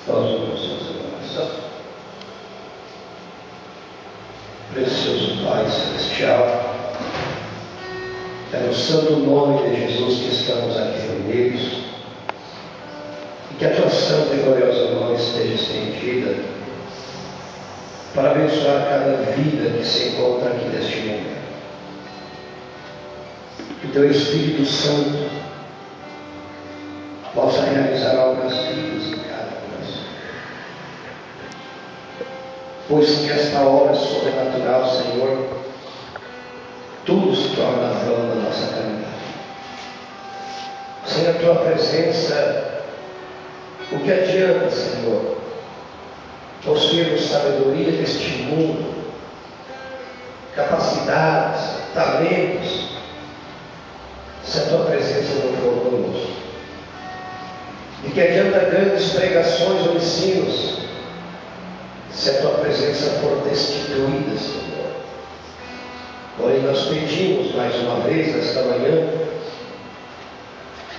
Nós vamos fazer uma oração. Precioso Pai Celestial, é no santo nome de Jesus que estamos aqui reunidos, e que a tua santa e gloriosa mão esteja estendida para abençoar cada vida que se encontra aqui neste momento. Que o teu Espírito Santo possa realizar obras vivas em cada coração, pois que esta obra sobrenatural, Senhor, tudo se torna vão na nossa caminhada. Sem a tua presença, o que adianta, Senhor, possuirmos sabedoria deste mundo, capacidades, talentos, se a tua presença não for conosco? De que adianta grandes pregações ou ensinos, se a tua presença for destituída, Senhor? Porém, nós pedimos mais uma vez, nesta manhã,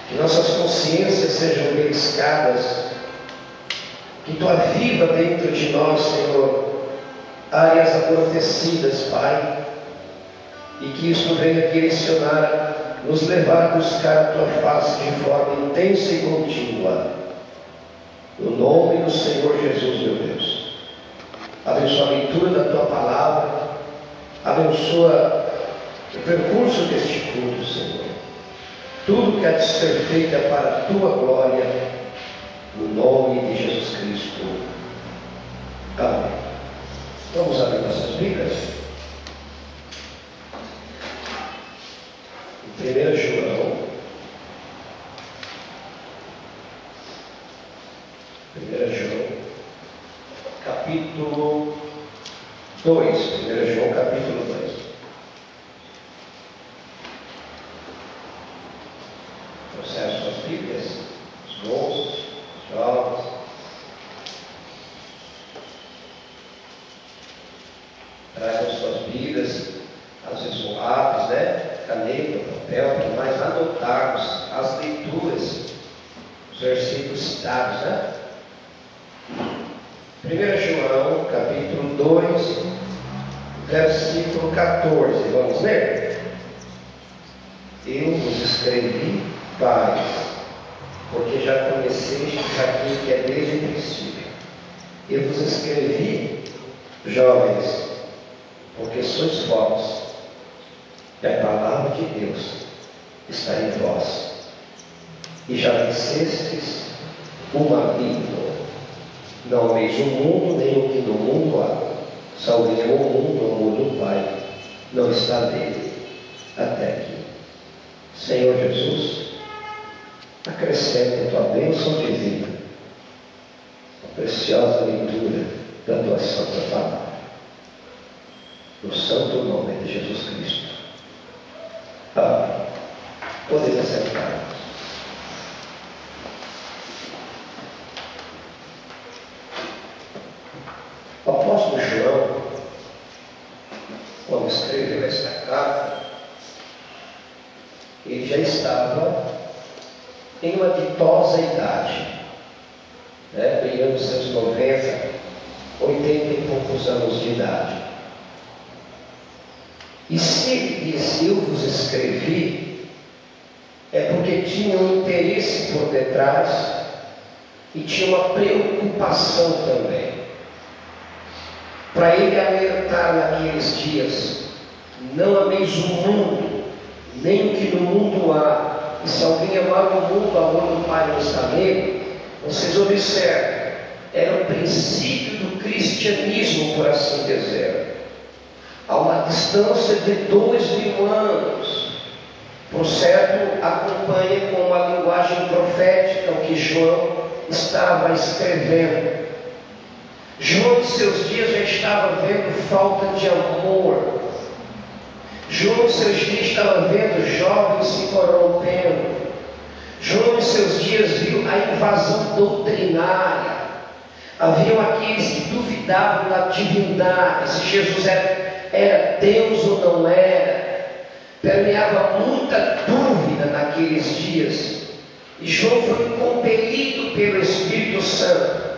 que nossas consciências sejam beliscadas, que tu aviva dentro de nós, Senhor, áreas adormecidas, Pai, e que isso venha direcionar, nos levar a buscar a tua face de forma intensa e contínua. No nome do Senhor Jesus, meu Deus. Abençoa a leitura da tua palavra, abençoa o percurso deste culto, Senhor. Tudo que há de ser feito é para a tua glória, no nome de Jesus Cristo. Amém. Vamos abrir nossas Bíblias. 1 João, 1 João, capítulo 2, 1 João, capítulo 2. Processo suas Bíblias, os moços, os jovens. Tragam suas Bíblias, às vezes um lápis, caneta, papel, para nós anotarmos as leituras, os versículos citados, 1 João, capítulo 2, versículo 14, vamos ler? Eu vos escrevi, pais, porque já conhecestes aquilo que é desde o princípio. Eu vos escrevi, jovens, porque sois vós, e a palavra de Deus está em vós, e já vencestes o maligno. Não ameis o mundo, nem o que no mundo há. Se alguém ama o mundo, o amor do Pai não está nele. Até aqui. Senhor Jesus, acrescenta a tua bênção divina, a preciosa leitura da tua santa palavra, no santo nome de Jesus Cristo. Amém. Podemos sentar. O apóstolo João, quando escreveu esta carta, ele já estava em uma ditosa idade, beirando seus 90, 80 e poucos anos de idade. E se ele disse, eu vos escrevi, é porque tinha um interesse por detrás e tinha uma preocupação também. Para ele alertar naqueles dias, não ameis o mundo, nem o que no mundo há. E se alguém amar o mundo, o amor do Pai não está nele. Vocês observem, era o princípio do cristianismo, por assim dizer. Há uma distância de 2000 anos. Por certo, acompanha com uma linguagem profética o que João estava escrevendo. João, em seus dias, já estava vendo falta de amor. João, em seus dias, estava vendo jovens se corrompendo. João, em seus dias, viu a invasão doutrinária. Haviam aqueles que duvidavam da divindade, se Jesus era Deus ou não era. Permeava muita dúvida naqueles dias. E João foi compelido pelo Espírito Santo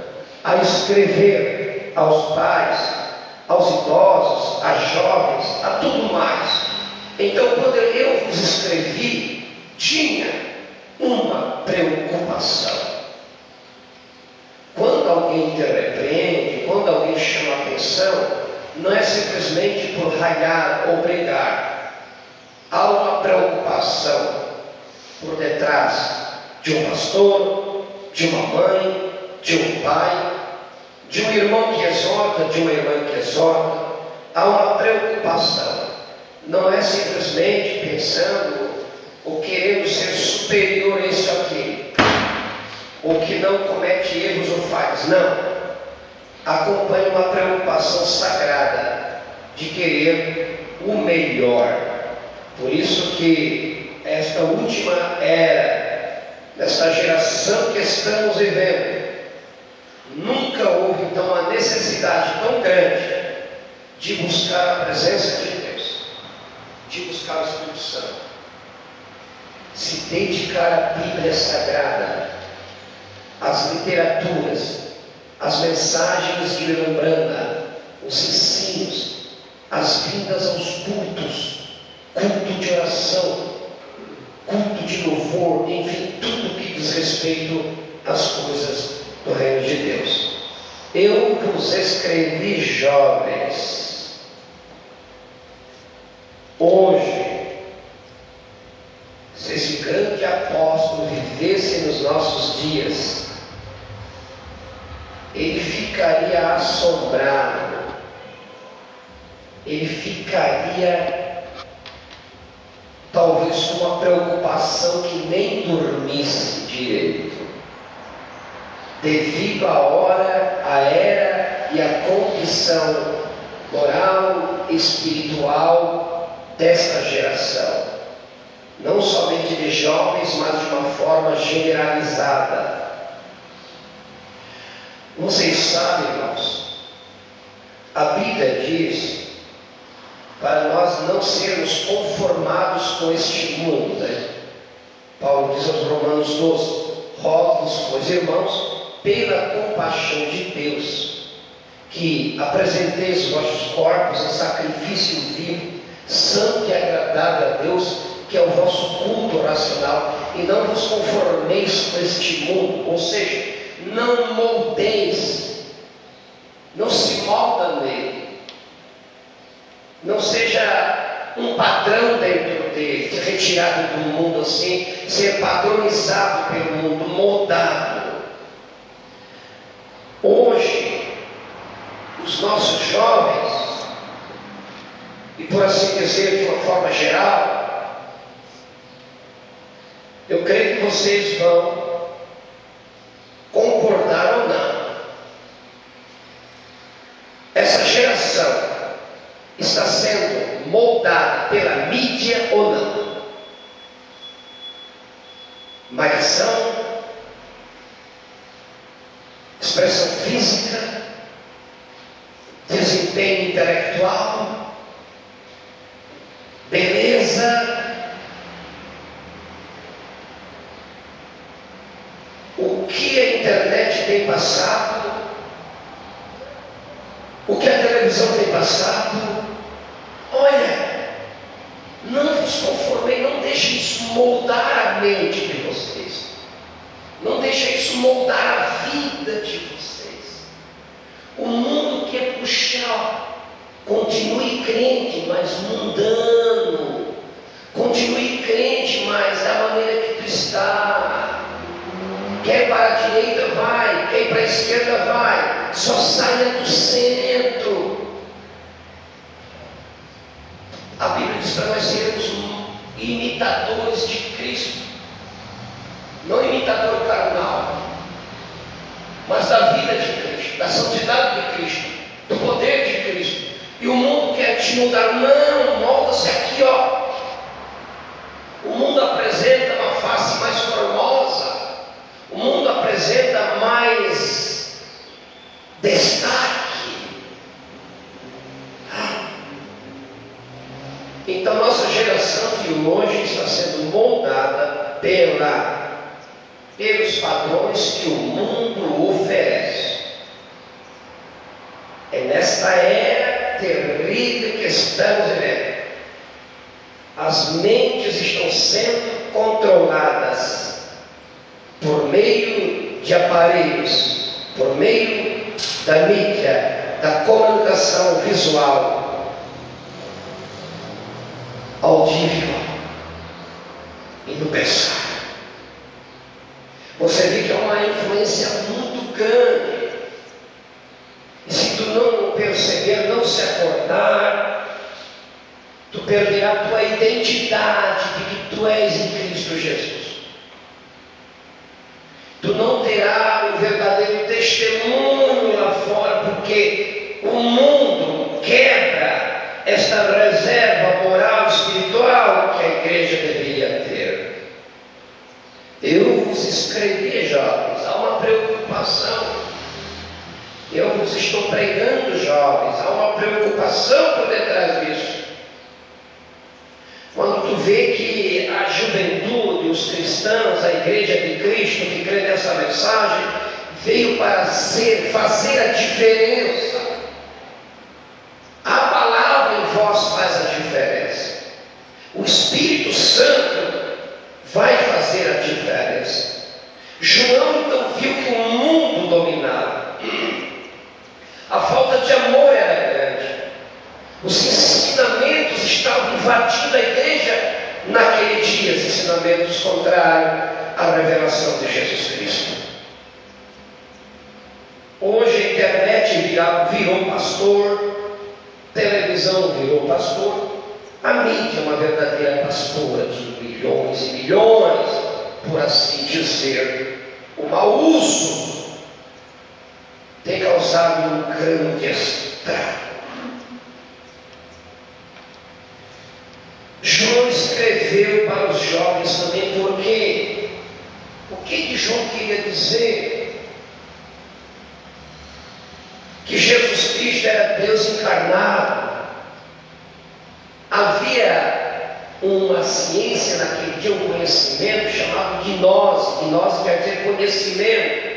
a escrever aos pais, aos idosos, a jovens, a tudo mais. Então, quando eu vos escrevi, tinha uma preocupação. Quando alguém te repreende, quando alguém chama a atenção, não é simplesmente por raiar ou brigar. Há uma preocupação por detrás de um pastor, de uma mãe, de um pai, de um irmão que exorta, de uma irmã que exorta. Há uma preocupação. Não é simplesmente pensando ou querendo ser superior a isso aqui, ou que não comete erros ou falhas. Não. Acompanha uma preocupação sagrada de querer o melhor. Por isso que esta última era, nesta geração que estamos vivendo, nunca houve então uma necessidade tão grande de buscar a presença de Deus, de buscar o Espírito Santo, se dedicar à Bíblia Sagrada, às literaturas, às mensagens de Lembranda, os ensinos, as vindas aos cultos, culto de oração, culto de louvor, enfim, tudo que diz respeito às coisas do reino de Deus. Eu vos escrevi, jovens, hoje, se esse grande apóstolo vivesse nos nossos dias, ele ficaria assombrado, ele ficaria talvez com uma preocupação que nem dormisse direito, devido à hora, à era e à condição moral e espiritual desta geração, não somente de jovens, mas de uma forma generalizada. Vocês sabem, irmãos, a Bíblia diz para nós não sermos conformados com este mundo, né? Paulo diz aos Romanos 12: rogo-vos, pois, irmãos, pela compaixão de Deus, que apresenteis os vossos corpos em sacrifício vivo, santo e agradável a Deus, que é o vosso culto racional, e não vos conformeis com este mundo, ou seja, não moldeis, não se molda nele, não seja um padrão dentro dele, retirado do mundo assim, ser padronizado pelo mundo, moldado. Hoje, os nossos jovens, e por assim dizer de uma forma geral, eu creio que vocês vão concordar ou não. Essa geração está sendo moldada pela mídia ou não? Malhação, expressão física, desempenho intelectual, beleza. O que a internet tem passado, o que a televisão tem passado, olha, não vos conformei, não deixe isso moldar a mente de vocês, não deixe isso moldar a vida de vocês. O mundo quer puxar, continue crente, mas mundano, continue crente, mas da maneira que tu está. Quer para a direita, vai. Quer para a esquerda, vai. Só saia do centro. A Bíblia diz para nós sermos imitadores de Cristo. Não imitador carnal, mas da vida de Cristo, da santidade de Cristo, do poder de Cristo. E o mundo quer te mudar. Não, molda-se aqui, ó. O mundo apresenta uma face mais formosa. O mundo apresenta mais destaque. Então nossa geração de hoje está sendo moldada pelos padrões que o mundo oferece. nesta era terrível que estamos vivendo, as mentes estão sendo controladas por meio de aparelhos, por meio da mídia, da comunicação visual, audível e do pensar. Você vê que é uma influência muito grande. E se tu não perceber, não se acordar, tu perderá a tua identidade de que tu és em Cristo Jesus. Tu não terás o verdadeiro testemunho lá fora, porque o mundo quebra esta reserva moral espiritual que a igreja deveria ter. Eu vos escrevi, jovens, há uma preocupação. Eu vos estou pregando, jovens, há uma preocupação por detrás disso. Quando tu vê que a juventude, os cristãos, a igreja de Cristo que crê nessa mensagem, veio para fazer a diferença. A palavra em vós faz a diferença. O Espírito Santo vai fazer a diferença. João então viu que o mundo dominava. A falta de amor era grande. Os ensinamentos estavam invadindo a igreja naquele dia, os ensinamentos contrários à revelação de Jesus Cristo. Hoje a internet virou pastor, televisão virou pastor, a mídia é uma verdadeira pastora de milhões e milhões, por assim dizer. O mau uso tem causado um grande estrago. João escreveu para os jovens também, porque o que João queria dizer? Que Jesus Cristo era Deus encarnado. Havia uma ciência naquele dia, um conhecimento chamado gnose. Gnose quer dizer conhecimento.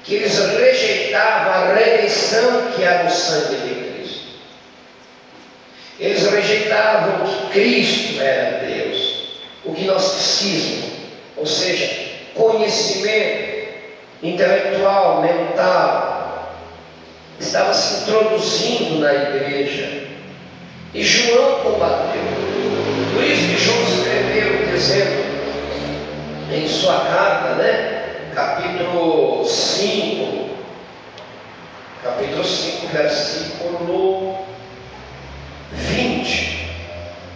Que eles rejeitavam a redenção que era o sangue de Cristo. Eles rejeitavam que Cristo era Deus. O gnosticismo, ou seja, conhecimento intelectual, mental, estava se introduzindo na igreja. E João combateu. Por isso que João escreveu, dizendo em sua carta, capítulo 5, versículo 20.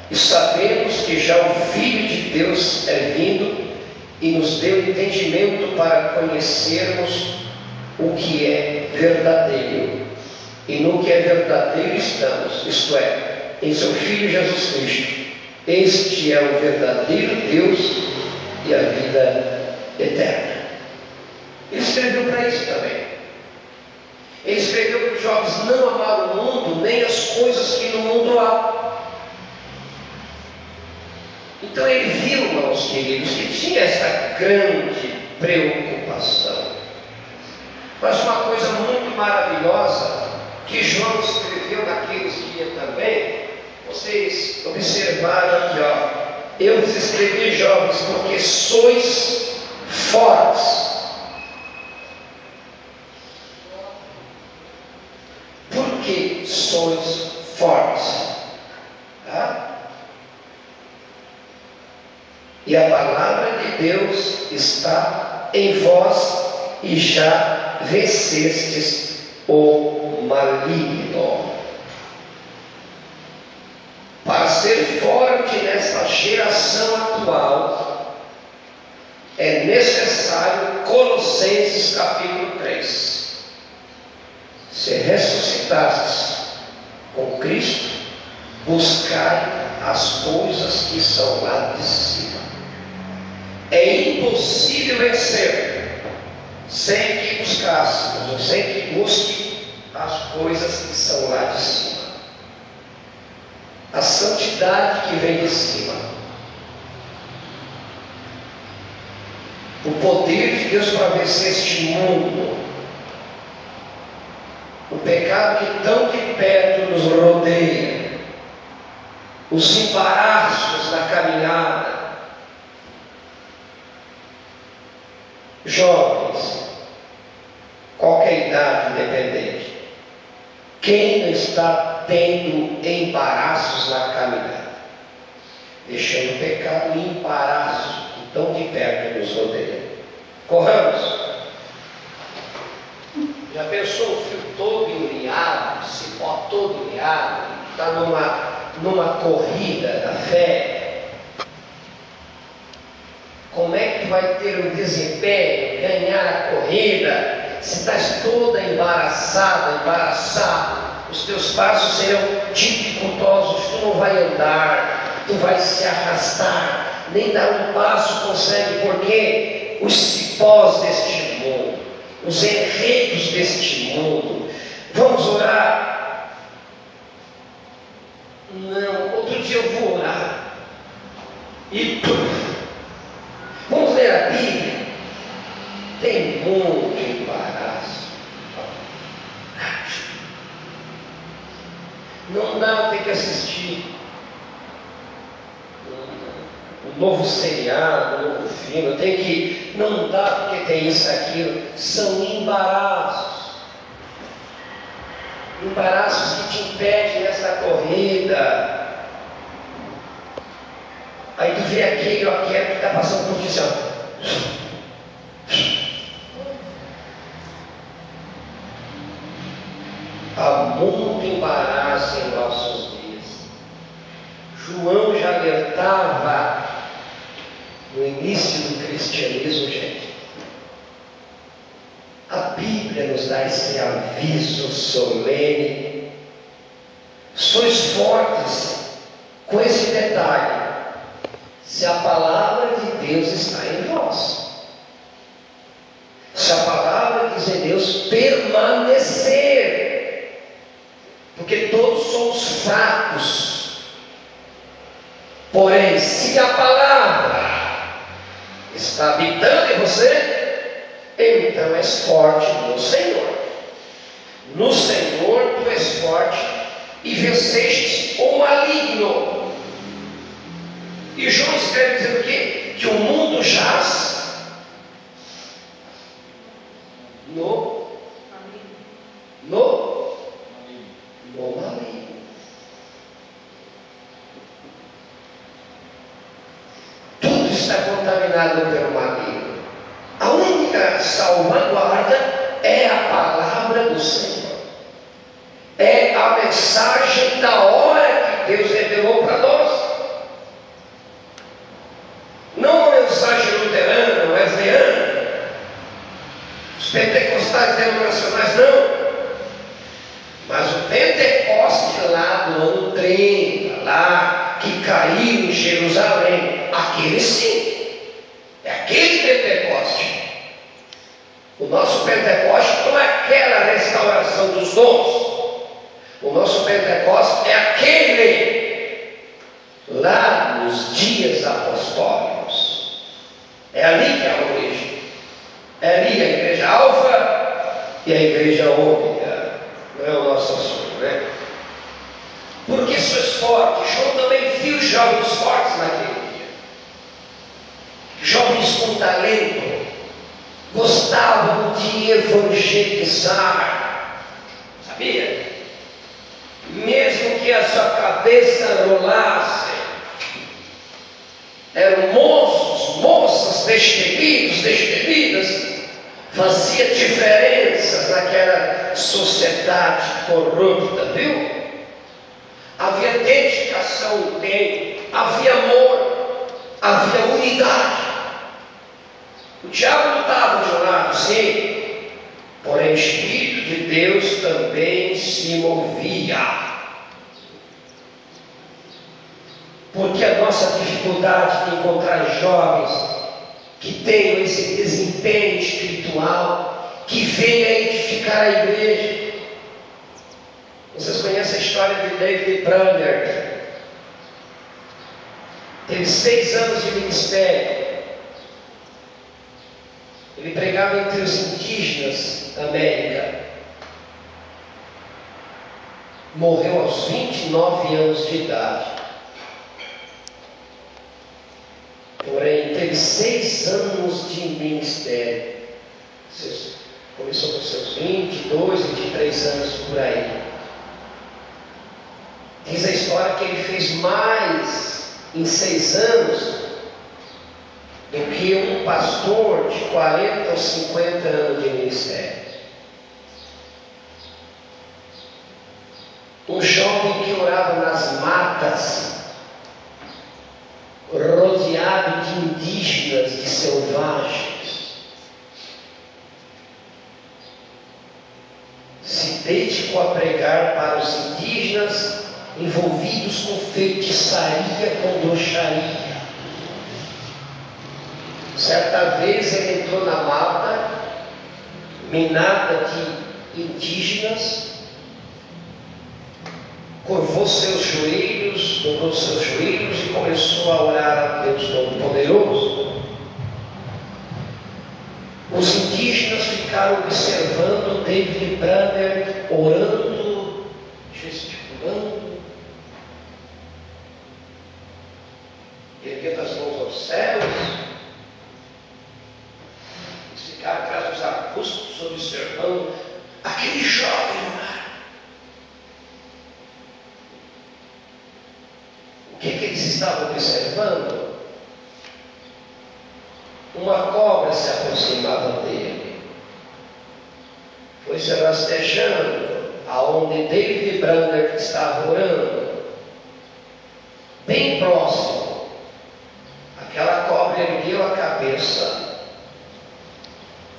E sabemos que já o Filho de Deus é vindo e nos deu entendimento para conhecermos o que é verdadeiro. E no que é verdadeiro estamos, isto é, em seu Filho Jesus Cristo. Este é o verdadeiro Deus e a vida eterna. Ele escreveu para isso também. Ele escreveu para os jovens não amar o mundo, nem as coisas que no mundo há. Então ele viu, irmãos queridos, que tinha essa grande preocupação. Mas uma coisa muito maravilhosa que João escreveu naqueles dias também, vocês observaram aqui, eu vos escrevi, jovens, porque sois fortes. Porque sois fortes. Tá? E a palavra de Deus está em vós e já vencestes o maligno. Para ser forte nesta geração atual, é necessário Colossenses capítulo 3. Se ressuscitastes com Cristo, buscai as coisas que são lá de cima. É impossível vencer sem que buscássemos, ou sem que busque as coisas que são lá de cima. A santidade que vem de cima. O poder de Deus para vencer este mundo. pecado que tão de perto nos rodeia, os embaraços da caminhada. Jovens, qualquer idade independente, quem não está tendo embaraços na caminhada, deixando o pecado e embaraços que tão de perto nos rodeia? Corramos. Já pensou o fio todo enliado, cipó todo enliado, está numa corrida da fé? Como é que vai ter o desempenho, ganhar a corrida, se estás toda embaraçado, os teus passos serão dificultosos, tu não vai andar, tu vai se arrastar, nem dar um passo consegue, porque os cipós deste mundo, os enredos deste mundo. Vamos orar? Não, outro dia eu vou orar. E vamos ler a Bíblia. Tem muito embaraço. Não dá, tem que assistir um novo seriado, um novo filme, tem que, não dá porque tem isso, aquilo, são embaraços que te impedem nessa corrida. Aí tu vê aquele ou aquele que está passando por ti, assim, ó. Há muito embaraço em nossos dias. João já alertava no início do cristianismo, gente. A Bíblia nos dá esse aviso solene. Sois fortes com esse detalhe: se a palavra de Deus está em vós, se a palavra de Deus permanecer, porque todos somos fracos. Porém, se a palavra está habitando em você, então és forte no Senhor. No Senhor tu és forte e venceste o maligno. E João escreve dizendo o quê? Que o mundo jaz no maligno. Tudo está contaminado pelo maligno. A única salvaguarda é a palavra do Senhor. É a mensagem da hora que Deus revelou para nós. Não a mensagem luterana, wesleyana, os pentecostais denominacionais, não. Mas o Pentecoste lá do ano 30, lá que caiu em Jerusalém, aquele sim, é aquele Pentecoste. O nosso Pentecoste não é aquela restauração dos dons. O nosso Pentecoste é aquele lá nos dias apostólicos. É ali que é a origem. É ali a igreja alfa e a igreja ômega. Não é o nosso assunto, né? Porque sois fortes. João também viu jovens fortes naquele dia. Jovens com talento. Gostavam de evangelizar. Sabia? Mesmo que a sua cabeça rolasse, eram moços, moças, destemidas, fazia diferenças naquela sociedade corrupta, viu? Havia dedicação no tempo, havia amor, havia unidade. O diabo não estava de um lado, sim, porém o Espírito de Deus também se movia. Porque a nossa dificuldade de encontrar jovens que tenham esse desempenho espiritual, que venham a edificar a igreja. Vocês conhecem a história de David Brainerd? Teve 6 anos de ministério. Ele pregava entre os indígenas da América. morreu aos 29 anos de idade. Porém, teve 6 anos de ministério. Começou com seus 22, 23 anos por aí. Diz a história que ele fez mais em 6 anos do que um pastor de 40 ou 50 anos de ministério. Um jovem que orava nas matas, rodeado de indígenas, de selvagens, se dedicou a pregar para os indígenas envolvidos com feitiçaria, com bruxaria. Certa vez ele entrou na mata, minada de indígenas, curvou seus joelhos, dobrou seus joelhos e começou a orar a Deus Todo-Poderoso. Os indígenas ficaram observando David Brander orando, gesticulando, erguendo as mãos aos céus. Eles ficaram atrás dos arbustos observando aquele jovem orar. O que eles estavam observando? Uma cobra se aproximava dele. Foi se rastejando aonde David Brander estava orando. Bem próximo. Aquela cobra ergueu a cabeça.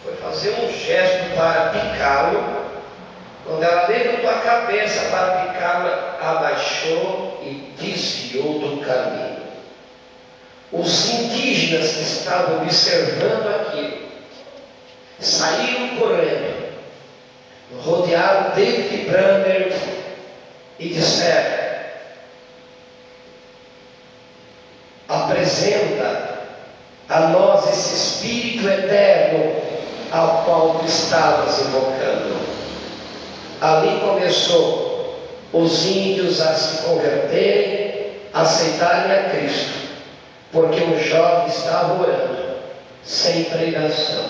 Foi fazer um gesto para picá-lo. Quando ela levantou a cabeça para picá-lo, abaixou e desviou do caminho. Os indígenas que estavam observando aquilo saíram correndo, rodearam David Brander e disseram: apresenta a nós esse Espírito eterno ao qual tu estavas invocando. Ali começou os índios a se converterem, a aceitarem a Cristo, porque o jovem estava orando, sem pregação,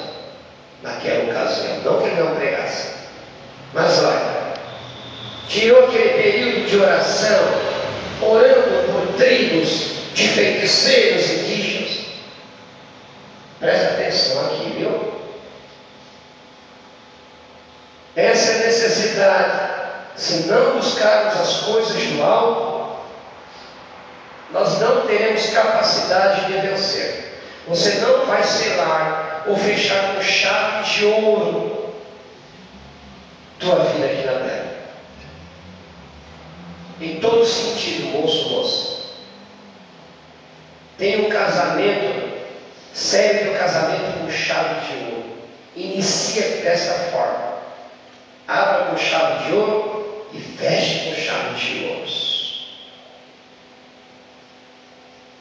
naquela ocasião. Não que ele não pregasse, mas olha, tirou aquele período de oração, orando por tribos de feiticeiros indígenas. Presta atenção aqui, viu? Essa é a necessidade. Se não buscarmos as coisas do alto, nós não teremos capacidade de vencer. Você não vai selar ou fechar com chave de ouro tua vida aqui na terra. Em todo sentido, moça. Tem um casamento, serve o casamento com chave de ouro. Inicia dessa forma. Abra com chave de ouro e feche com chave de ouro.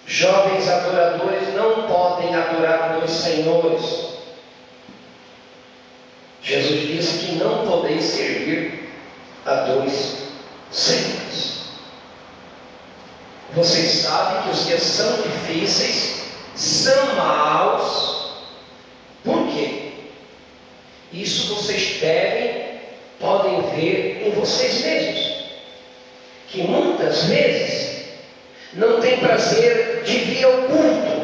Jovens adoradores não podem adorar dois senhores. Jesus disse que não podeis servir a dois senhores. Vocês sabem que os que são difíceis são maus. Por quê? Isso vocês podem ver em vocês mesmos, que muitas vezes não tem prazer de vir ao culto.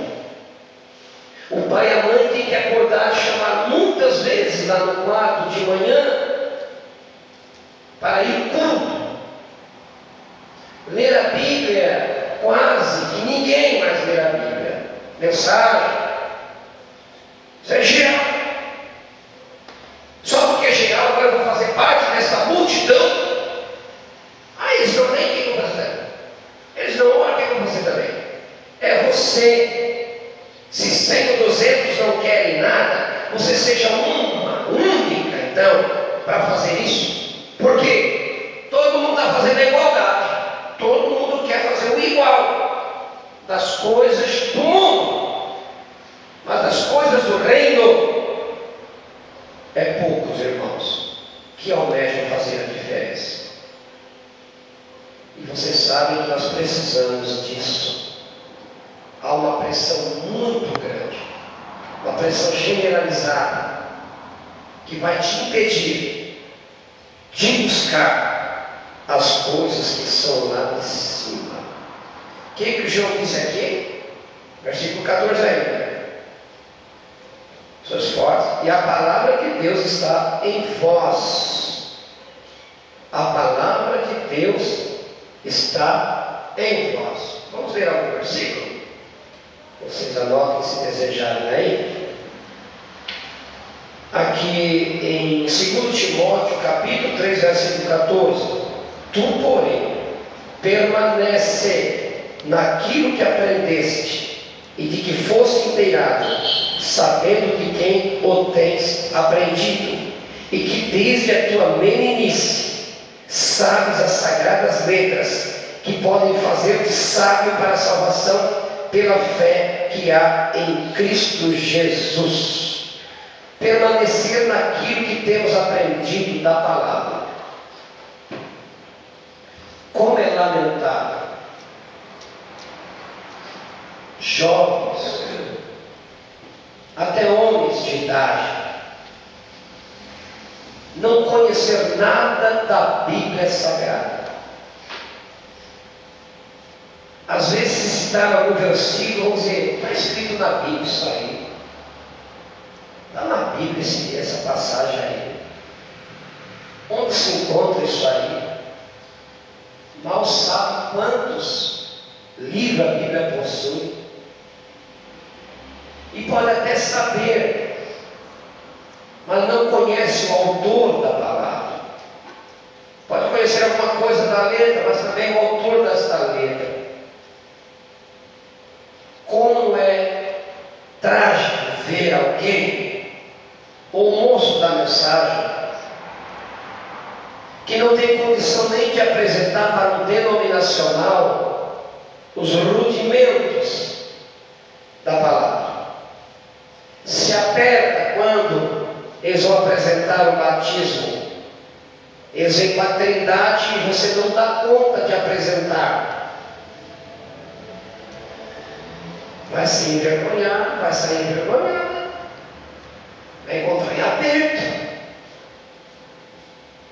O pai e a mãe têm que acordar e chamar muitas vezes lá no quarto de manhã para ir ao culto. Ler a Bíblia, quase que ninguém mais lê a Bíblia. Mensagem. Isso é geral. Só porque é geral, agora eu vou fazer parte dessa multidão. Eles não nem quem vão fazer. Eles não oram, quem vão fazer também. É você. Se 100 ou 200 não querem nada, você seja uma única, então, para fazer isso. Por quê? Todo mundo está fazendo a igualdade. Todo mundo quer fazer o igual das coisas do mundo. Mas das coisas do reino, é poucos irmãos que almejam fazer a diferença. Vocês sabem que nós precisamos disso. Há uma pressão muito grande, uma pressão generalizada, que vai te impedir de buscar as coisas que são lá de cima. O que o João disse aqui? Versículo 14 ainda. Sois fortes, e a palavra de Deus está em vós. A palavra de Deus está em vós. Vamos ver algum versículo? Vocês anotem se desejarem aí. Aqui em 2 Timóteo, capítulo 3, versículo 14. Tu, porém, permanece naquilo que aprendeste e de que foste inteirado, sabendo de quem o tens aprendido, e que desde a tua meninice sabes as sagradas letras, que podem fazer-te sábio para a salvação pela fé que há em Cristo Jesus. Permanecer naquilo que temos aprendido da palavra. Como é lamentável jovens, até homens de idade, não conhecer nada da Bíblia Sagrada. Às vezes, se citar algum versículo, vamos dizer, está escrito na Bíblia isso aí. Está na Bíblia essa passagem aí. Onde se encontra isso aí? Mal sabe quantos livros a Bíblia possui. E pode até saber, mas não conhece o autor da palavra. Pode conhecer alguma coisa da letra, mas também o autor desta letra. Como é trágico ver alguém, ou moço da mensagem, que não tem condição nem de apresentar para um denominacional os rudimentos da palavra. Se aperta quando eles vão apresentar o batismo. Eles vêm com a Trindade e você não dá conta de apresentar. Vai se envergonhar, vai sair envergonhado, vai encontrar em aperto.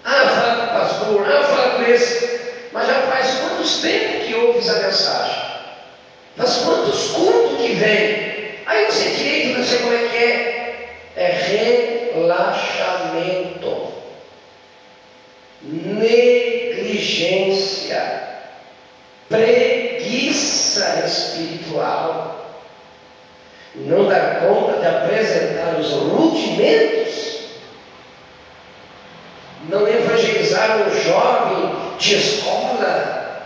Fala com o pastor, fala com esse. Mas já faz quantos tempos que ouves a mensagem? Faz quantos cultos que vem? Aí você direito, não sei como é que é. É relaxamento, negligência, preguiça espiritual. Não dar conta de apresentar os rudimentos. Não evangelizar um jovem de escola.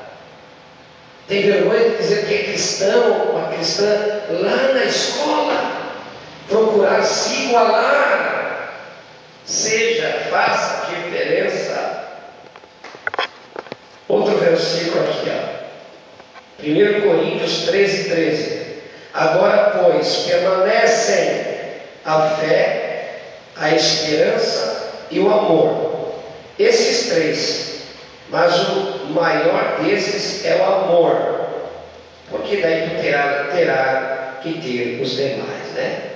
Tem vergonha de dizer que é cristão, uma cristã lá na escola. Procurar se igualar. Faça diferença. Outro versículo aqui, 1 Coríntios 13:13. Agora, pois, permanecem a fé, a esperança e o amor. Esses três. Mas o maior desses é o amor. Porque daí tu terá que ter os demais, né?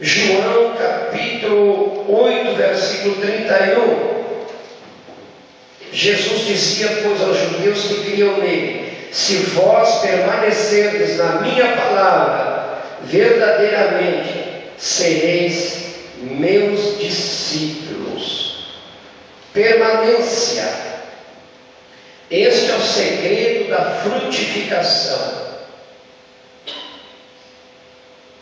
João capítulo 8, versículo 31. Jesus dizia, pois, aos judeus que criam nele: se vós permanecerdes na minha palavra, verdadeiramente sereis meus discípulos. Permanência. Este é o segredo da frutificação.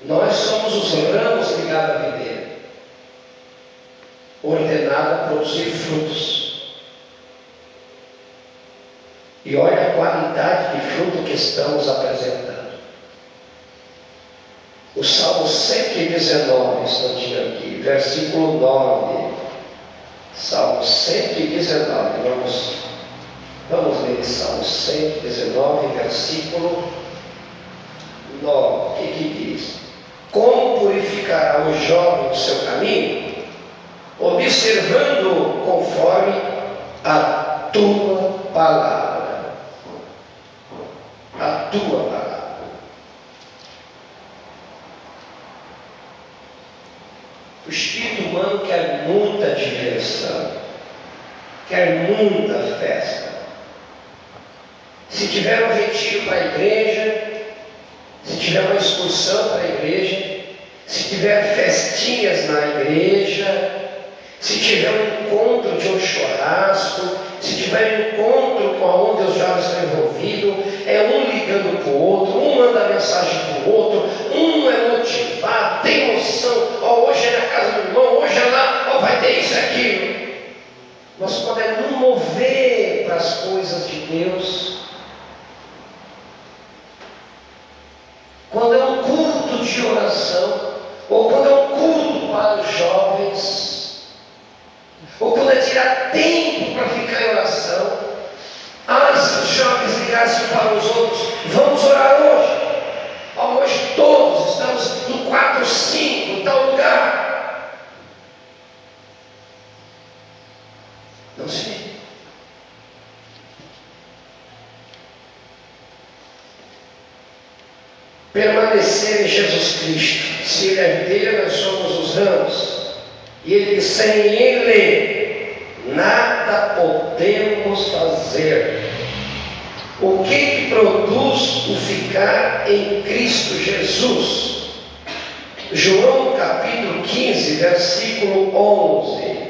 Nós somos os ramos ligados à videira, ordenado a produzir frutos. E olha a qualidade de fruto que estamos apresentando. O Salmo 119, estou aqui, versículo 9. Salmo 119, vamos ler Salmo 119, versículo 9. O que diz? Como purificará o jovem o seu caminho? Observando conforme a tua palavra. tua palavra. O espírito humano quer muita diversão, quer muita festa. Se tiver um retiro para a igreja, se tiver uma excursão para a igreja, se tiver festinhas na igreja, se tiver um encontro de um churrasco, se tiver um encontro com onde os jovens estão envolvidos, é um ligando para o outro, um manda mensagem para o outro, um é motivado, tem noção, hoje é na casa do irmão, hoje é lá, vai ter isso e aquilo. Nós podemos nos mover para as coisas de Deus. Quando é um culto de oração, ou quando é um culto para os jovens, ou quando é tirar tempo para ficar em oração, se os jovens ligassem para os outros, vamos orar hoje. Hoje todos estamos em 4, 5, em tal lugar. Não se vê. Permanecer em Jesus Cristo. Se Ele é a videira, nós somos os ramos. E Ele, sem Ele, nada podemos fazer. O que produz o ficar em Cristo Jesus? João capítulo 15, versículo 11.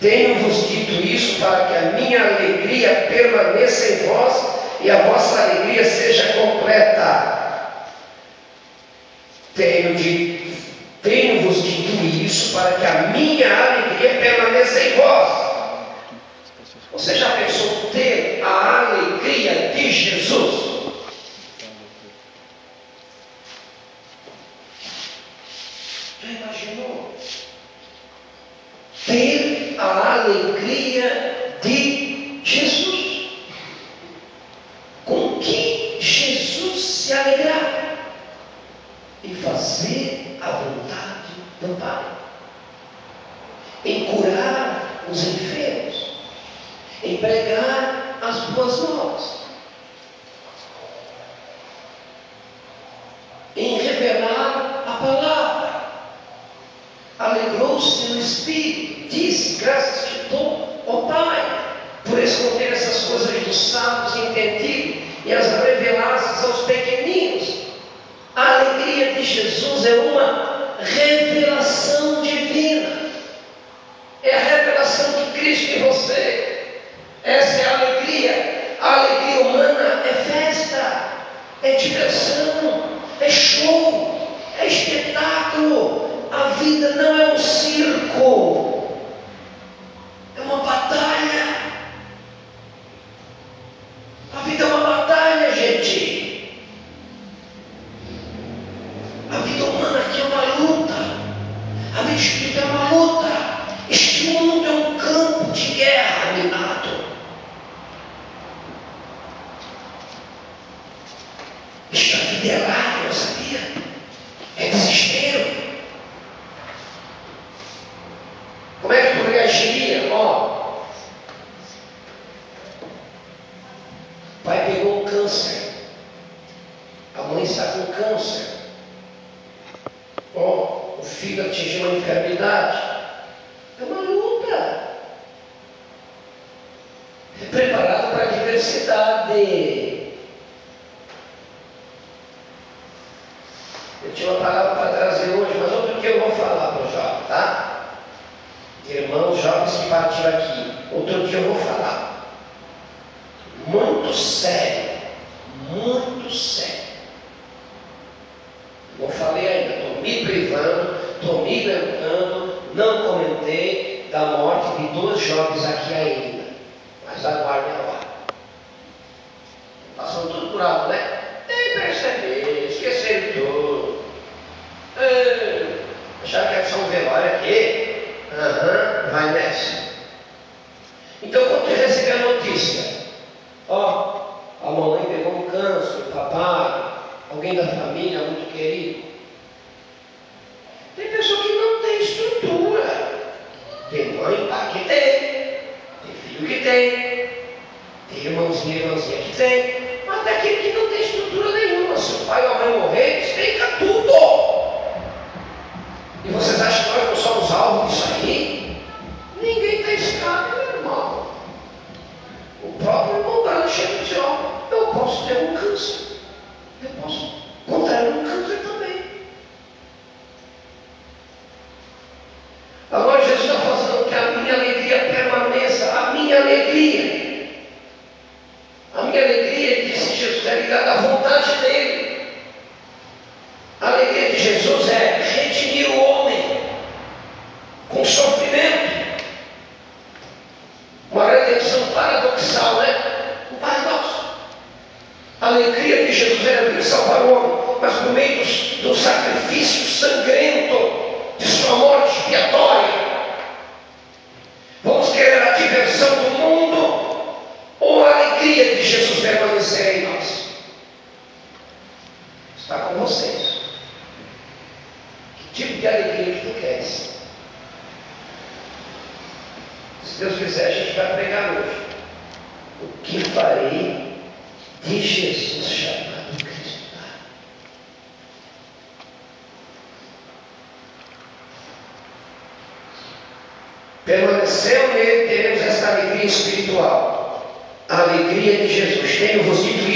Tenho-vos dito isso para que a minha alegria permaneça em vós e a vossa alegria seja completa. Tenho-vos dito isso para que a minha alegria permaneça em vós. Você já pensou ter a alegria de Jesus? Já imaginou? Ter a alegria de Jesus. Com que Jesus se alegrar? Em fazer a vontade do Pai, em curar os enfermos, em pregar as boas novas, em revelar a palavra. Alegrou-se no Espírito, disse: graças te dou, ó Pai, por esconder essas coisas dos sábios e entendidos e as revelasses aos pequeninos. A alegria de Jesus é uma revelação divina. É a revelação de Cristo em você. Essa é a alegria. A alegria humana é festa, é diversão, é show, é espetáculo. A vida não é um circo, é uma batalha. A vida é uma batalha, gente. A vida humana aqui é uma luta. A vida espírita é uma luta. Este mundo é um campo de guerra minado. Esta vida é lágrima, sabia? É desespero. Como é que tu reagiria? O pai pegou um câncer. A mãe está com câncer. O filho atingiu uma enfermidade. É uma luta. É preparado para a diversidade. Eu tinha uma palavra para trazer hoje, mas outro dia eu vou falar para os jovens, tá? Irmãos jovens que partiram aqui. Outro dia eu vou falar. Muito sério. Muito sério. Não falei ainda, estou me privando, estou me lembrando, não comentei da morte de 2 jovens aqui ainda. Mas aguardem a hora. Passam tudo por alto, né? Nem perceber, esqueceram tudo. Acharam que era só um velório aqui? Vai nessa. Então, quando eu recebi a notícia, a mamãe pegou um câncer, o papai, alguém da família muito querido. Tem pessoa que não tem estrutura. Tem mãe e pai que tem filho que tem irmãozinho e irmãzinha que tem, mas até que aquilo que não tem estrutura nenhuma. Se o pai ou a mãe morrer, despenca tudo. E vocês acham que nós não somos alvo disso aí? Ninguém está escravo, meu irmão. O próprio irmão Branco chega e diz: ó, eu posso ter um câncer. Eu posso contrair um câncer também. Agora Jesus está falando que a minha alegria permaneça. A minha alegria. A minha alegria, disse Jesus, é ligada à vontade dele. A alegria de Jesus é redimir o homem com sofrimento. Uma redenção paradoxal, né? Um paradoxo. A alegria de Jesus era vir salvar o homem, mas por meio do sacrifício sangrento de sua morte expiatória. Vamos querer a diversão do mundo ou a alegria de Jesus permanecer em nós? Está com vocês. Que tipo de alegria que tu queres? Se Deus quiser, a gente vai pregar hoje. O que farei de Jesus chamado Cristo? Permanecendo nele, teremos esta alegria espiritual. A alegria de Jesus. Tenho-vos dito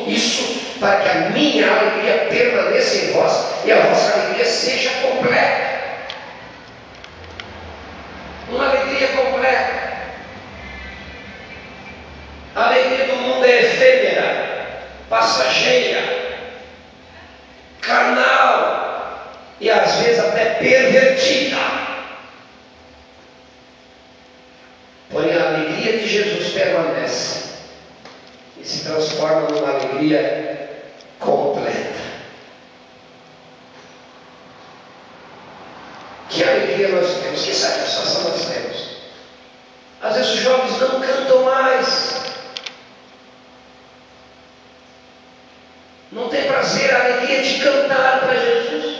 isso para que a minha alegria permaneça em vós e a vossa alegria seja completa. Uma alegria completa. A alegria do mundo é efêmera, passageira, carnal e às vezes até pervertida. Porém, a alegria de Jesus permanece e se transforma numa alegria completa. Que alegria nós temos, que satisfação nós temos. Às vezes os jovens não cantam mais, não tem prazer, a alegria de cantar para Jesus.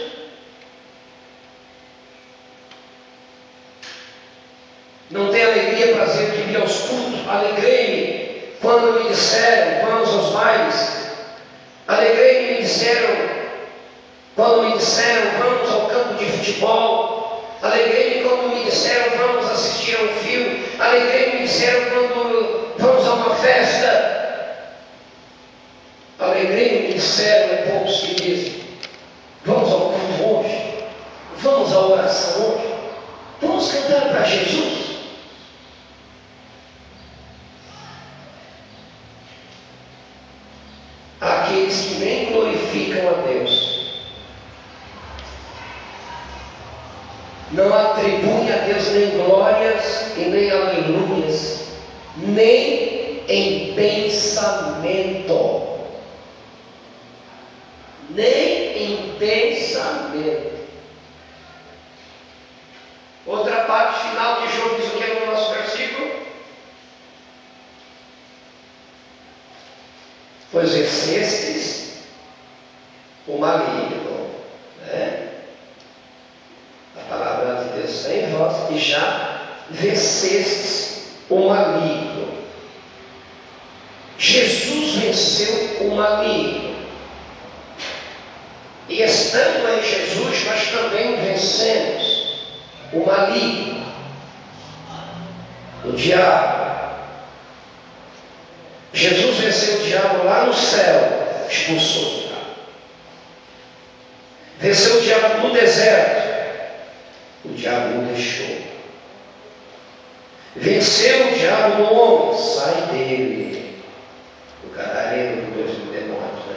Não tem alegria, prazer de ir aos cultos. Alegrei-me quando me disseram, vamos aos bailes. Alegrei-me, me disseram, quando me disseram, vamos ao campo de futebol. Alegrei-me quando me disseram, vamos assistir a um filme. Alegrei-me, me disseram, quando vamos a uma festa. Alegrei-me, me disseram, poucos que dizem, vamos ao culto hoje. Vamos à oração hoje. Vamos cantar para Jesus. Aqueles que nem glorificam a Deus, não atribuem a Deus nem glórias e nem aleluias, nem em pensamento. Nem em pensamento. Outra parte final de João diz o que é no nosso versículo? Pois vencestes o maligno, né? A palavra de Deus está em vós e já vencestes o maligno. Jesus venceu o maligno. E estando em Jesus, nós também vencemos o maligno, o diabo. Jesus venceu o diabo lá no céu, expulsou o diabo. Venceu o diabo no deserto, o diabo o deixou. Venceu o diabo no homem, sai dele. O gadareno dos 2 demônios, né?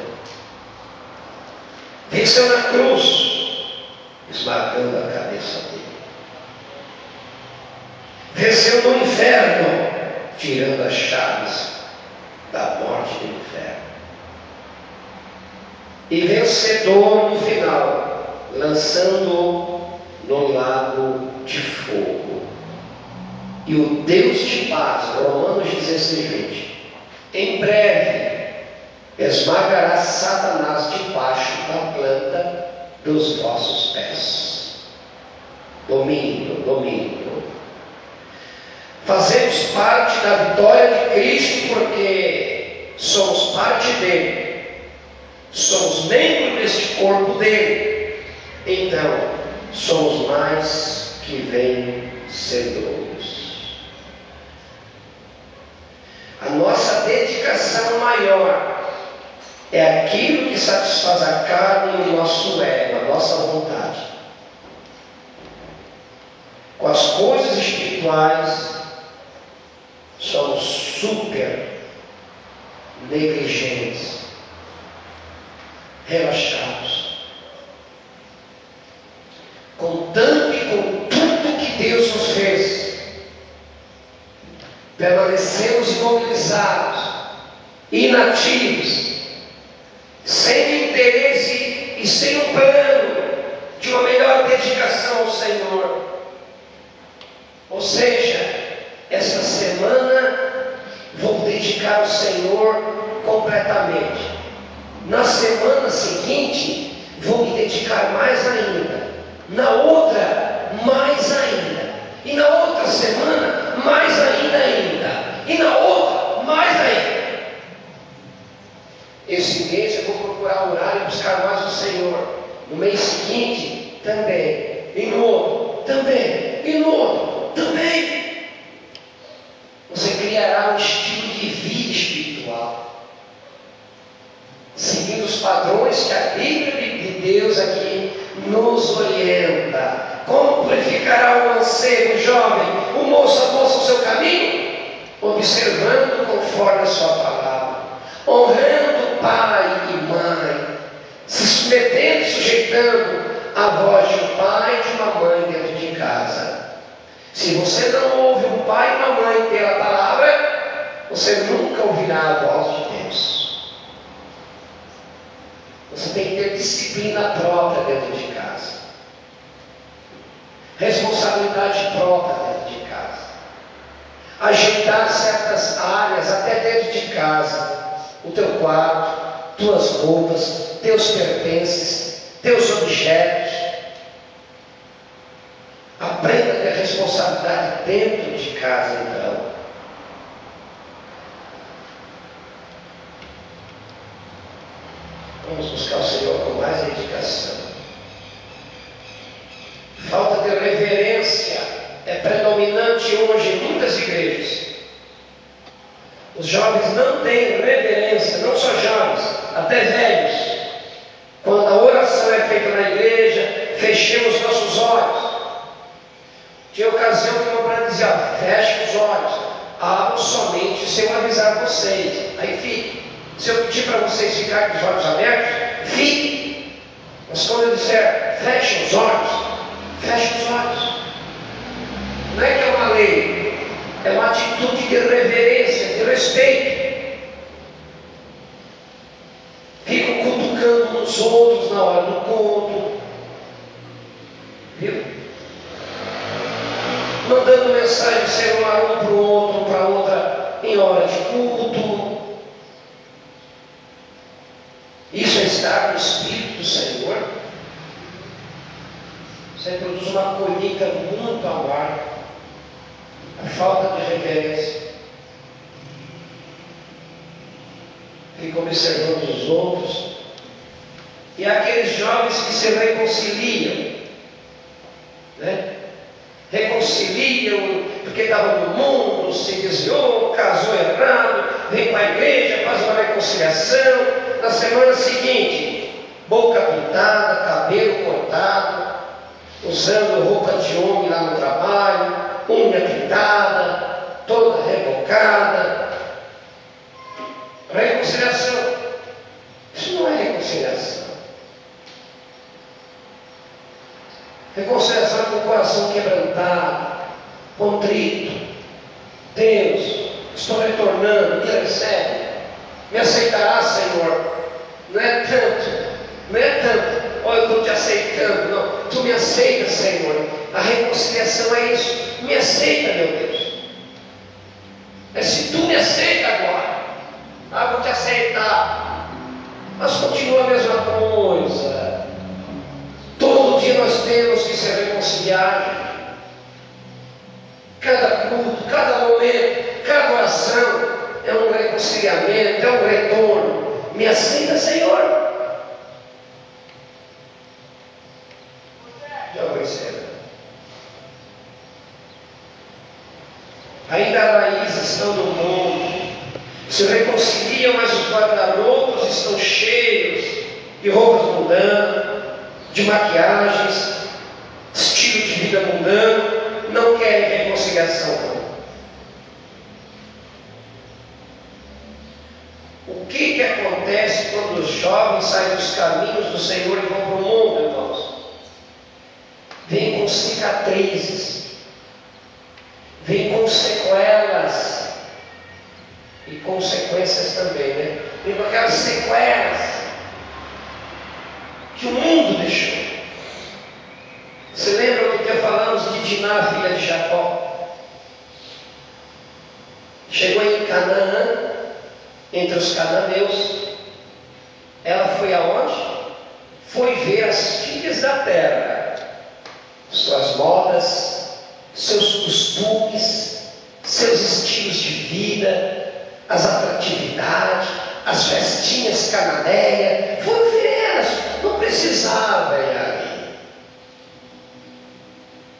Venceu na cruz, esmagando a cabeça dele. Venceu no inferno, tirando as chaves da morte do inferno. E vencedor no final, lançando-o no lago de fogo. E o Deus de paz, Romanos 16, 20, em breve esmagará Satanás debaixo da planta dos vossos pés. Domínio, domínio. Fazemos parte da vitória de Cristo porque somos parte dele, somos membro deste corpo dele, então somos mais que vencedores. A nossa dedicação maior é aquilo que satisfaz a carne e o nosso ego, a nossa vontade. Com as coisas espirituais, somos super negligentes, relaxados. Contanto e com tudo que Deus nos fez, permanecemos imobilizados, inativos, sem interesse e sem um plano de uma melhor dedicação ao Senhor. Ou seja, esta semana vou dedicar ao Senhor completamente. Na semana seguinte, vou me dedicar mais ainda. Na outra, mais ainda. E na outra semana, mais ainda. E na outra, mais ainda. Esse mês eu vou procurar orar e buscar mais o Senhor. No mês seguinte, também. E no outro, também. E no outro, também. Você criará um estilo de vida espiritual, seguindo os padrões que a Bíblia de Deus aqui nos orienta. Como purificará o mancebo, o jovem, o moço, a moça o seu caminho? Observando conforme a sua palavra, honrando pai e mãe, se submetendo, sujeitando a voz de um pai e de uma mãe dentro de casa. Se você não ouve um pai e uma mãe pela palavra, você nunca ouvirá a voz de Deus. Você tem que ter disciplina própria dentro de casa, responsabilidade própria dentro de casa, ajeitar certas áreas até dentro de casa, o teu quarto, tuas roupas, teus pertences, teus objetos. Aprenda a ter responsabilidade dentro de casa, então. Vamos buscar o Senhor com mais dedicação. Falta de reverência é predominante hoje em muitas igrejas. Os jovens não têm reverência, não só jovens, até velhos. Quando a oração é feita na igreja, fechemos nossos olhos. Tinha ocasião que o meu pai dizia: feche os olhos, abram somente se eu avisar vocês. Aí fique. Se eu pedir para vocês ficarem com os olhos abertos, fique. Mas quando eu disser feche os olhos, feche os olhos. Não é que é uma lei, é uma atitude de reverência, de respeito. Ficam cutucando uns outros na hora do culto, viu? Mandando mensagem de celular um para o outro, um para a outra, em hora de culto. Isso é estar no Espírito do Senhor. Isso aí produz uma colheita muito amarga. A falta de reverência. Fica observando os outros. E aqueles jovens que se reconciliam, né? Reconciliam porque estava no mundo, se desviou, casou errado, vem para a igreja, faz uma reconciliação. Na semana seguinte, boca pintada, cabelo cortado, usando roupa de homem lá no trabalho, unha pintada, toda rebocada. Reconciliação. Isso não é reconciliação. Reconciliação com o coração quebrantado, contrito. Deus, estou retornando, me recebe. Me aceitará, Senhor. Não é tanto. Olha, eu estou te aceitando. Não, tu me aceitas, Senhor. A reconciliação é isso. Me aceita, meu Deus. É se tu me aceita agora. Vou te aceitar. Mas continua a mesma coisa. Todo dia nós temos que se reconciliar. Cada culto, cada momento, cada oração é um reconciliação. reconciliamento, é o retorno. Me aceita, Senhor? Já percebe? Ainda as raízes estão no mundo, se reconciliam, mas os guarda-roupas estão cheios de roupas mudando, de maquiagens, estilo de vida mudando, não querem reconciliação. O que acontece quando os jovens saem dos caminhos do Senhor e vão para o mundo, irmãos? Vêm com cicatrizes, vêm com sequelas e consequências também, né? Vêm com aquelas sequelas que o mundo deixou. Você lembra do que falamos de Diná, filha de Jacó? Chegou em Canaã, entre os cananeus. Ela foi aonde? Foi ver as filhas da terra, suas modas, seus costumes, seus estilos de vida, as atratividades, as festinhas cananeias. Foi ver elas, não precisava ir ali.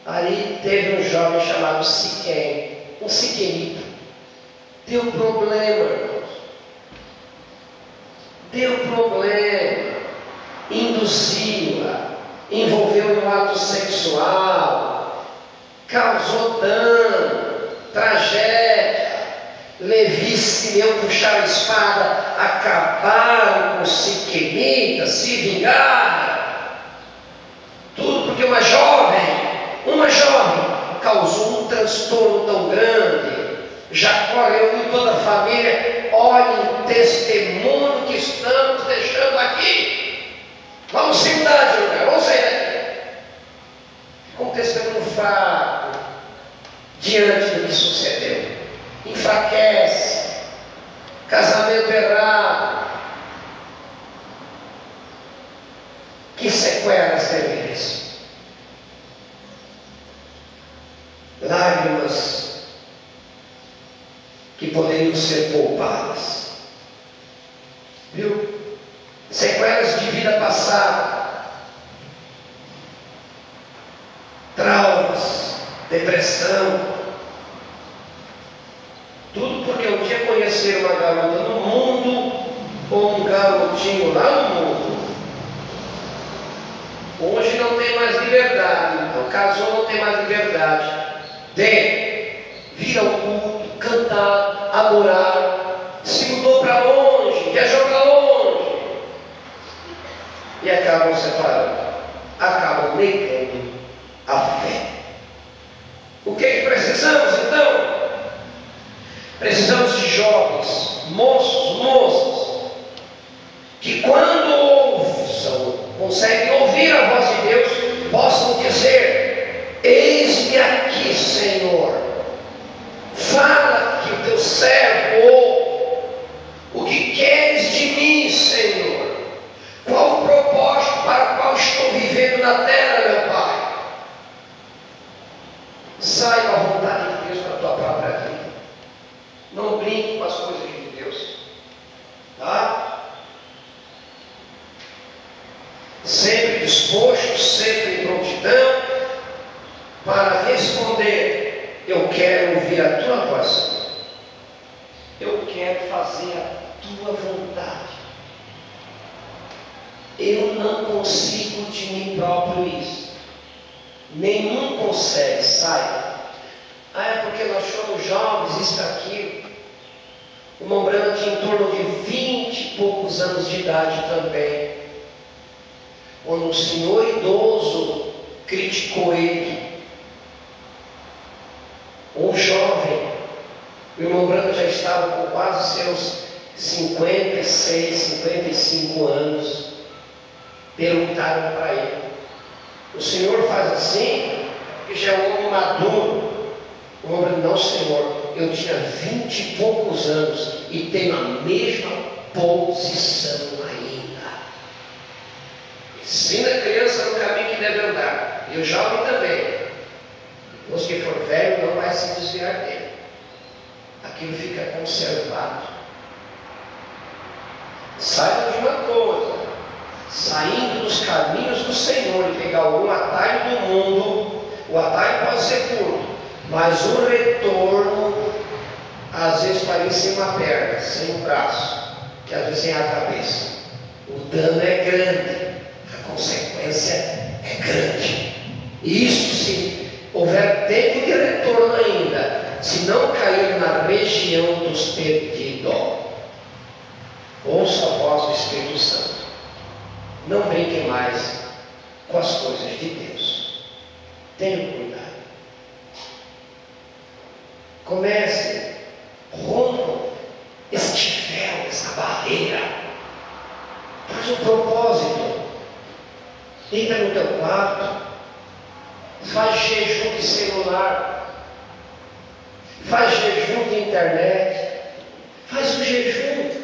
Ali teve um jovem chamado Siquém, um siquemita. Deu problema, irmãos. Deu problema. Induziu-a, envolveu no ato sexual, causou dano, tragédia. Levi e Simeão puxaram a espada, acabaram com os siquemitas, se vingaram. Tudo porque uma jovem causou um transtorno tão grande. Jacó reuniu toda a família. Olhem o testemunho que estamos deixando aqui. Vamos se mudar de lugar, vamos sair daqui. Com um testemunho fraco diante do que sucedeu. Enfraquece. Casamento errado. Que sequelas teve isso? Lágrimas que poderiam ser poupadas. Viu? Sequelas de vida passada. Traumas, depressão. Tudo porque um dia conheceram uma garota no mundo ou um garotinho lá no mundo. Hoje não tem mais liberdade. Então, casou, não tem mais liberdade. Vir ao culto, cantar, adorar, se mudou para longe, viajou para longe, e acabam separando, acabam negando a fé. O que precisamos então? Precisamos de jovens, moços, que quando ouçam, conseguem ouvir a voz de Deus, possam dizer: eis-me aqui, Senhor. Fala que o teu servo ouve. O que queres de mim, Senhor? Qual o propósito para o qual estou vivendo na terra, meu Pai? Saiba a vontade de Deus para a tua própria vida. Não brinque com as coisas de Deus. Tá? Sempre disposto, sempre em prontidão para responder: eu quero ouvir a tua voz. Eu quero fazer a tua vontade. Eu não consigo de mim próprio isso. Nenhum consegue, saiba. É porque nós somos jovens, isso aqui. O irmão Branco tinha em torno de 20 e poucos anos de idade também. Quando um senhor idoso criticou ele. Um jovem, o irmão Branco já estava com quase seus 56, 55 anos. Perguntaram para ele: o senhor faz assim? Porque já é um homem maduro. O irmão Branco: não, senhor, eu tinha 20 e poucos anos e tenho a mesma posição ainda. Ensina a criança no caminho que deve andar, e o jovem também. Depois que for velho, não vai se desviar dele. Aquilo fica conservado. Saibam de uma coisa: saindo dos caminhos do Senhor e pegar algum atalho do mundo, o atalho pode ser curto, mas o retorno às vezes parece sem uma perna, sem um braço, que às vezes sem a cabeça. O dano é grande, a consequência é grande. E isso, se houver tempo de retorno ainda, se não cair na região dos perdidos, ouça a voz do Espírito Santo. Não brinquem mais com as coisas de Deus. Tenham cuidado. Comece, rompam este véu, essa barreira. Faz um propósito. Entra no teu quarto. Faz jejum de celular. Faz jejum de internet. Faz um jejum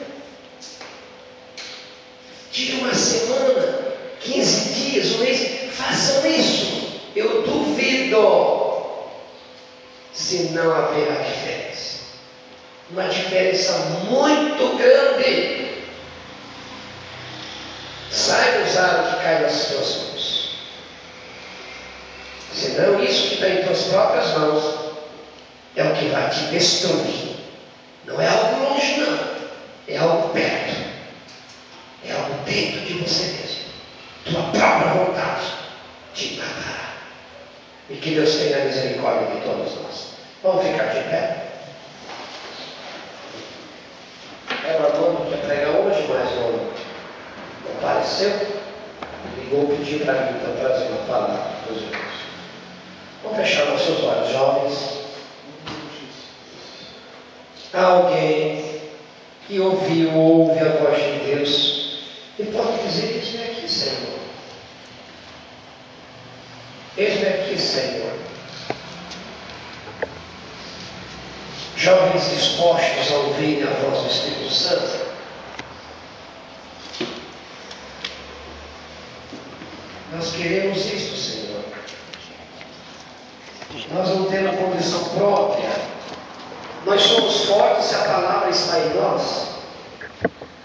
de uma semana, 15 dias, um mês. Façam isso. Eu duvido se não haverá diferença. Uma diferença muito grande. Saiba usar o que cai nas tuas mãos. Senão isso que está em tuas próprias mãos é o que vai te destruir. Não é algo longe, não. É algo perto. É algo dentro de você mesmo. Tua própria vontade te matará. E que Deus tenha misericórdia de todos nós. Vamos ficar de pé. Era o Armando que ia pregar hoje, mas não apareceu. Ligou, pediu para mim para trazer uma palavra para os irmãos. Vamos fechar nossos olhos, jovens. Há alguém que ouve a voz de Deus e pode dizer: eis-me aqui, Senhor. Eis-me aqui, Senhor. Jovens dispostos a ouvir a voz do Espírito Santo. Nós queremos isto, Senhor. Nós não temos condição própria. Nós somos fortes se a palavra está em nós.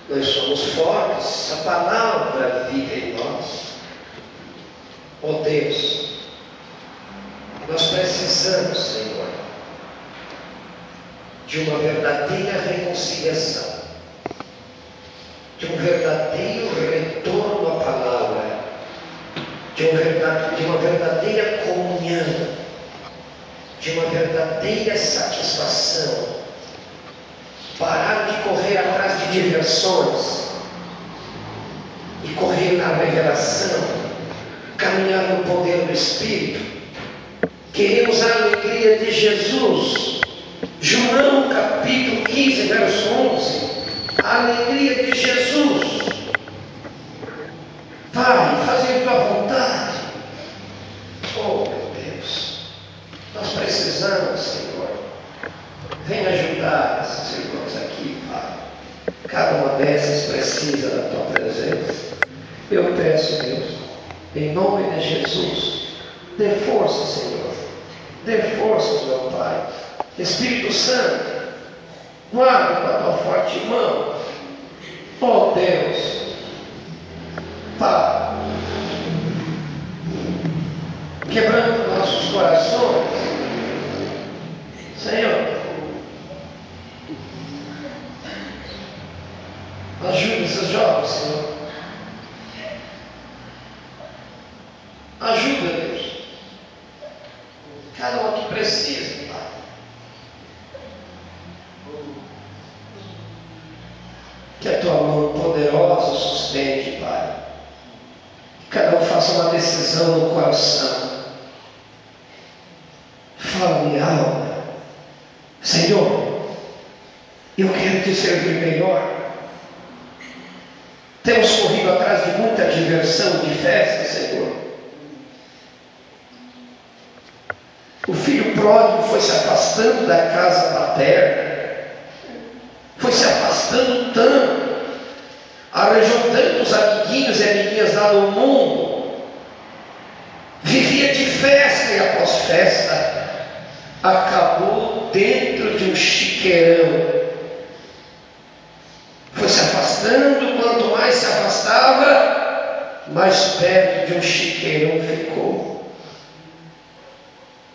Nós somos fortes se a palavra vive em nós. Oh Deus, nós precisamos, Senhor, de uma verdadeira reconciliação, de um verdadeiro retorno à palavra, de uma verdadeira comunhão, de uma verdadeira satisfação. Parar de correr atrás de diversões e correr na revelação, caminhar no poder do Espírito. Queremos a alegria de Jesus. João capítulo 15, verso 11. A alegria de Jesus. Pai, fazer tua vontade. Oh, meu Deus, nós precisamos, Senhor. Venha ajudar esses irmãos aqui, Pai. Cada uma dessas precisa da tua presença. Eu peço, Deus, em nome de Jesus, dê força, Senhor. Dê força, meu Pai. Espírito Santo, guarda com a tua forte mão. Oh Deus, Pai, quebrando nossos corações, Senhor, ajuda esses jovens, Senhor. Ajuda, Deus. Cada um que precisa, Pai. Que a tua mão poderosa sustente, Pai. Que cada um faça uma decisão no coração. Fala minha alma. Senhor, eu quero te servir melhor. Temos corrido atrás de muita diversão, de festa, Senhor. O filho pródigo foi se afastando da casa paterna, foi se afastando tanto, arranjou tantos amiguinhos e amiguinhas lá no mundo, vivia de festa e após festa, acabou dentro de um chiqueirão, foi se afastando quando mais se afastava, mais perto de um chiqueirão ficou.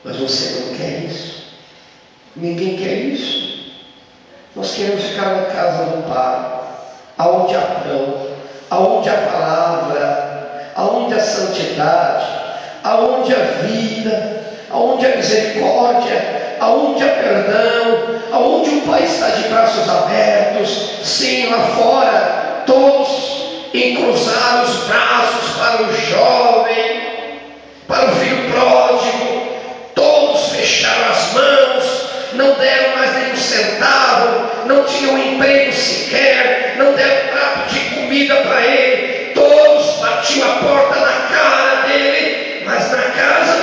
Mas você não quer isso. Ninguém quer isso. Nós queremos ficar na casa do Pai, aonde há pão, aonde há palavra, aonde há santidade, aonde há vida, aonde há misericórdia, aonde há perdão, aonde o Pai está de braços abertos. Sim, lá fora, todos encruzaram os braços para o jovem, para o filho pródigo, todos fecharam as mãos, não deram mais nem um centavo, não tinham emprego sequer, não deram prato de comida para ele, todos batiam a porta na cara dele, mas na casa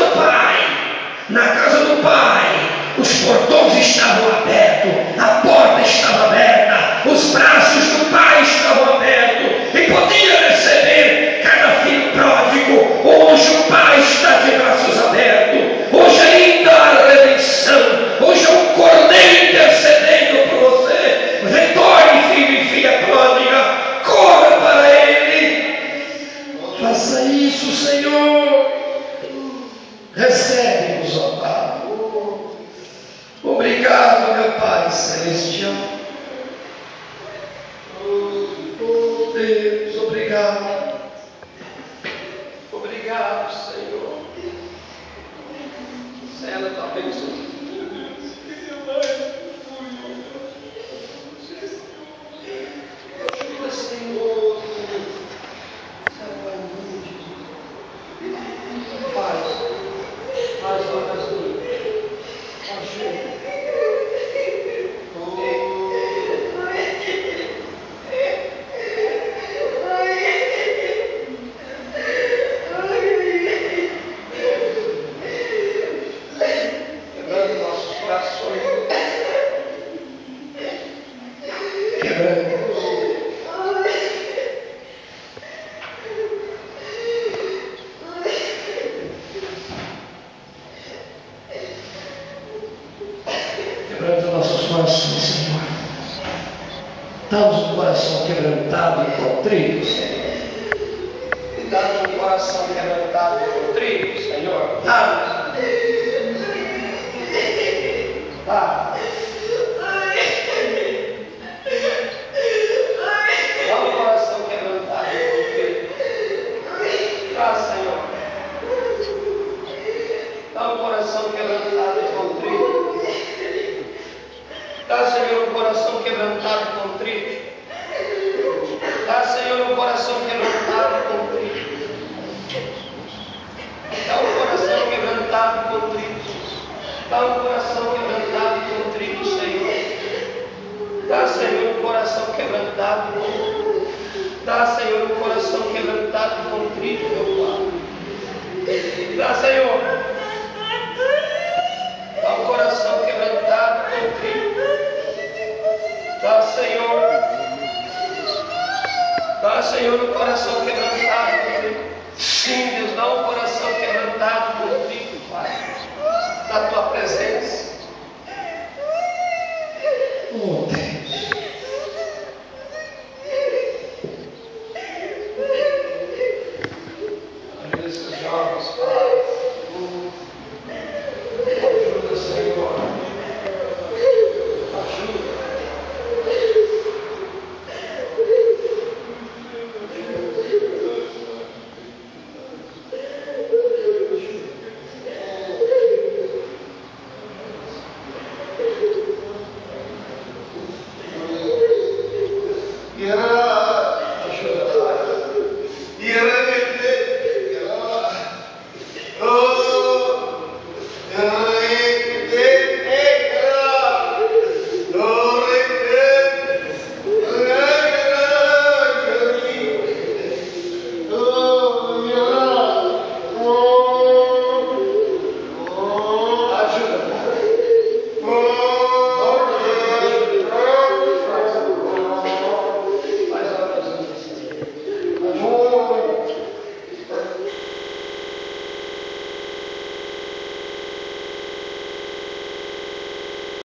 do Pai, os portões estavam abertos, a porta estava aberta, os braços do Pai estavam abertos, e podia receber cada filho pródigo. Hoje o Pai está de braços abertos, hoje ainda há redenção, hoje é um Cordeiro intercedendo por você. Retorne, filho e filha pródiga, corra para Ele, faça isso, Senhor. Recebe-nos, ó Pai. Obrigado, meu Pai Celestial. Oh Deus, obrigado. Obrigado, Senhor. Cela tua bênção. Ajuda, Senhor. Faz obras minhas. Ajuda. Quebrando nossos corações. Quebrando. Quebrando nossos corações, Senhor. Dá-nos um coração quebrantado e contrito, Senhor. Dá-nos um coração quebrantado e contrito, Senhor. Dá-nos. Dá. Dá um coração quebrantado e contrito. Dá, Senhor. Dá um coração quebrantado e contrito. Dá, Senhor, um coração quebrantado e contrito. Dá, Senhor, um coração quebrantado e contrito. Dá um coração quebrantado e contrito. Dá um coração quebrantado e contrito, Senhor. Dá, Senhor, um coração quebrantado e contrito. Dá, Senhor, um coração quebrantado e contrito, meu Pai. Dá, Senhor. Dá um coração quebrantado e contrito. Dá, Senhor. Dá, Senhor, um coração quebrantado.